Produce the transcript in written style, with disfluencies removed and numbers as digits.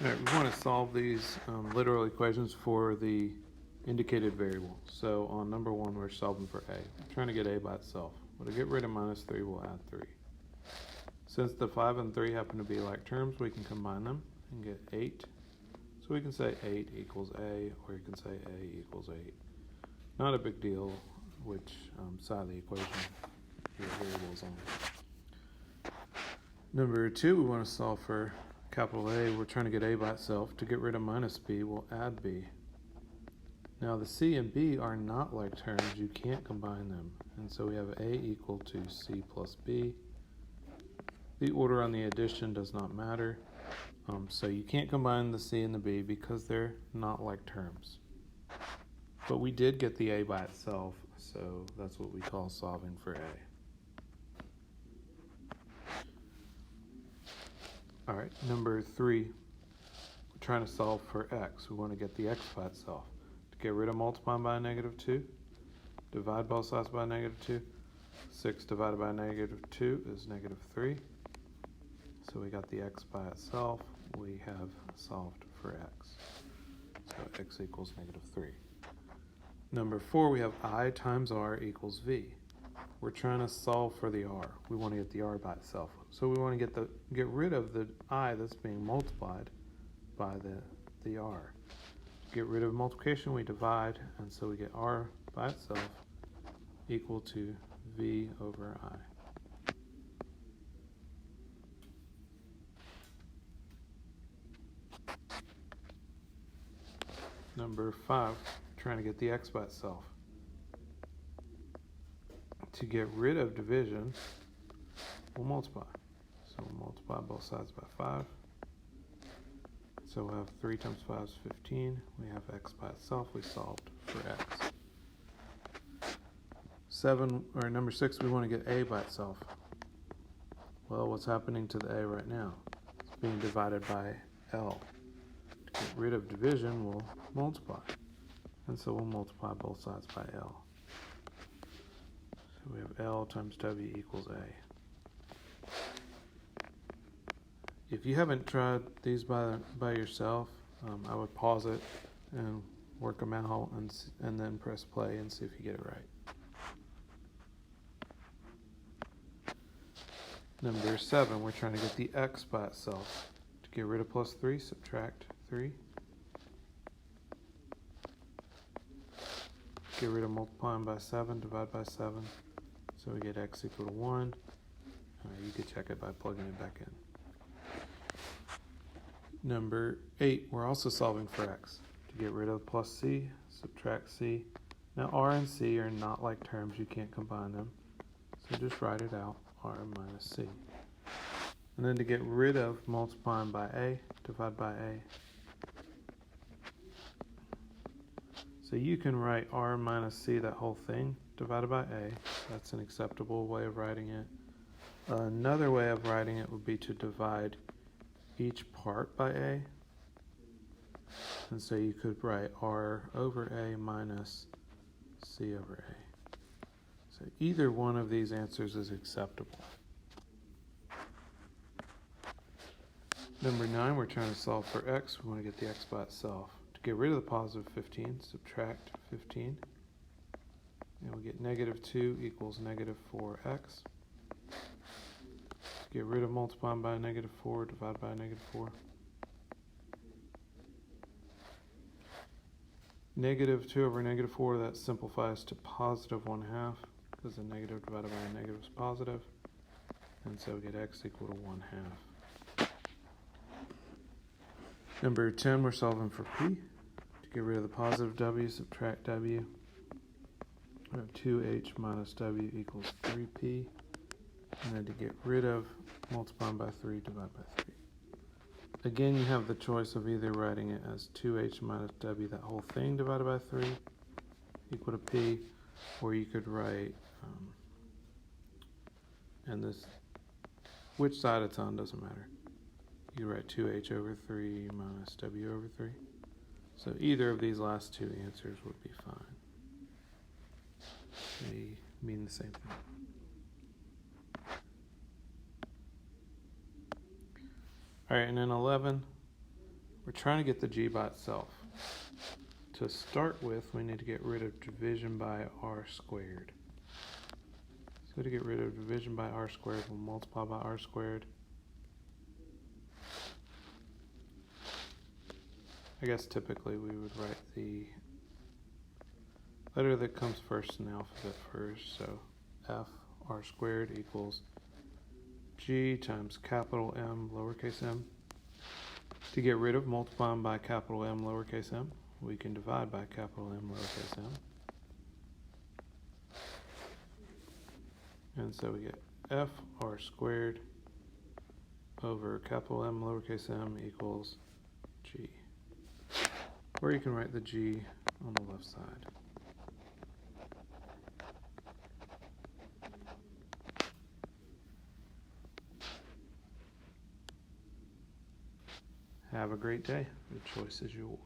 All right, we want to solve these literal equations for the indicated variable. So on number one, we're solving for a. We're trying to get a by itself. Well, to get rid of minus 3, we'll add 3. Since the 5 and 3 happen to be like terms, we can combine them and get 8. So we can say 8 equals a, or you can say a equals 8. Not a big deal which side of the equation your variable is on. Number two, we want to solve for capital A. We're trying to get a by itself. To get rid of minus b, we'll add b. Now the c and b are not like terms. You can't combine them. And so we have a equal to c plus b. The order on the addition does not matter. So you can't combine the c and the b because they're not like terms. But we did get the a by itself, so that's what we call solving for a. All right, number 3, we're trying to solve for x. We want to get the x by itself. To get rid of multiplying by a negative 2, divide both sides by a negative 2. 6 divided by negative 2 is negative 3. So we got the x by itself. We have solved for x. So x equals negative 3. Number 4, we have I times r equals v. We're trying to solve for the r. We want to get the r by itself. So we want to get rid of the I that's being multiplied by the r. To get rid of multiplication, we divide, and so we get r by itself equal to v over I. Number 5, trying to get the x by itself. To get rid of division, we'll multiply. So we'll multiply both sides by 5. So we'll have 3 times 5 is 15. We have x by itself. We solved for x. Number 6, we want to get a by itself. Well, what's happening to the a right now? It's being divided by L. To get rid of division, we'll multiply. And so we'll multiply both sides by L. So we have L times W equals A. If you haven't tried these by yourself, I would pause it and work them out and then press play and see if you get it right. Number 7, we're trying to get the x by itself. To get rid of plus 3, subtract 3. Get rid of multiplying by 7, divide by 7. So we get x equal to 1. You could check it by plugging it back in. Number 8, we're also solving for x. To get rid of plus c, subtract c. Now r and c are not like terms. You can't combine them. So just write it out, r minus c. And then to get rid of multiplying by a, divide by a. So you can write r minus c, that whole thing, divided by a. That's an acceptable way of writing it. Another way of writing it would be to divide each part by a. And so you could write r over a minus c over a. So either one of these answers is acceptable. Number 9, we're trying to solve for x. We want to get the x by itself. To get rid of the positive 15, subtract 15. And we get negative 2 equals negative 4x. To get rid of multiplying by a negative 4, divide by a negative 4. Negative 2 over negative 4, that simplifies to positive 1/2, because a negative divided by a negative is positive. And so we get x equal to 1/2. Number 10, we're solving for p. To get rid of the positive w, subtract w. We have 2h minus w equals 3p. And then to get rid of multiplying by 3, divide by 3. Again, you have the choice of either writing it as 2h minus w, that whole thing, divided by 3, equal to p, or you could write, and this, which side it's on doesn't matter. You write 2h over 3 minus w over 3. So either of these last two answers would be fine. They mean the same thing. All right, and then 11, we're trying to get the g by itself. To start with, we need to get rid of division by r squared. So to get rid of division by r squared, we'll multiply by r squared. I guess typically we would write the letter that comes first in the alphabet first. So f r squared equals g times capital M lowercase m. To get rid of multiplying by capital M lowercase m, we can divide by capital M lowercase m. And so we get f r squared over capital M lowercase m equals g. Or you can write the g on the left side. Have a great day. The choice is yours.